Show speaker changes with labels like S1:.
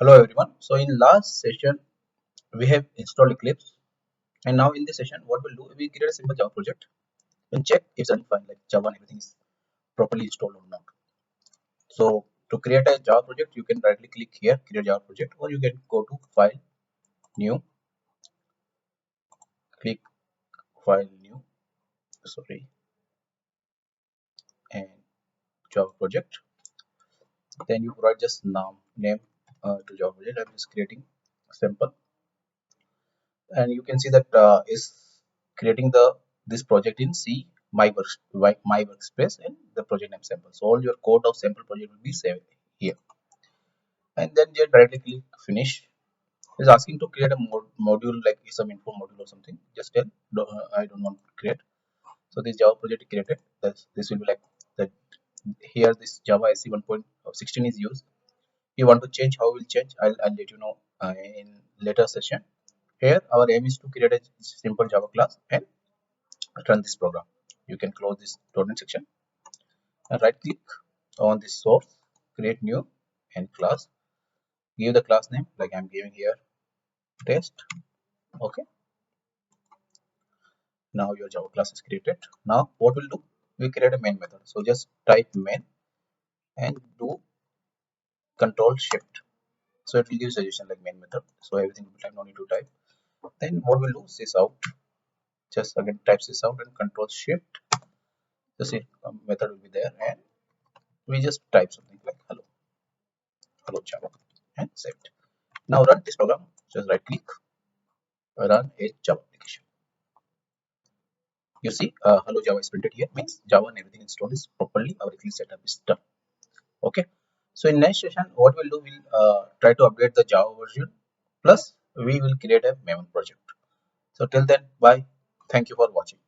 S1: Hello everyone. So in last session we have installed Eclipse, and now in this session what we'll do, we create a simple Java project and check if it's running fine, like Java and everything is properly installed or not. So to create a Java project, you can directly click here, create Java project, or you can go to File, New, click File, New, sorry, and Java project. Then you provide just name to Java project. I'm just creating simple, and you can see that is creating this project in C my workspace and the project name sample. So all your code of sample project will be saved here, and then just directly click finish. It's asking to create a module like some info module or something. Just tell I don't want to create. So this Java project created. This will be like that. Here this Java SE 1.16 is used. You want to change, how will change, I'll let you know in later session. Here our aim is to create a simple Java class and run this program. You can close this .NET section and right click on this source, create new and class. Give the class name like I'm giving here test. Okay, now your Java class is created. Now what we'll do, we create a main method. So just type main and do control shift. So it will give suggestion like main method. So everything will be type, no need to type. Then what we'll do, sys out. Just again type sys out and control shift. The same method will be there, and we just type something like hello Java and save it. Now run this program. Just right click, run a Java application. You see, hello Java is printed here. Means Java and everything installed is properly. Our Eclipse setup is done. Okay. So in next session, what we'll do, we'll try to update the Java version. Plus, we will create a Maven project. So till then, bye. Thank you for watching.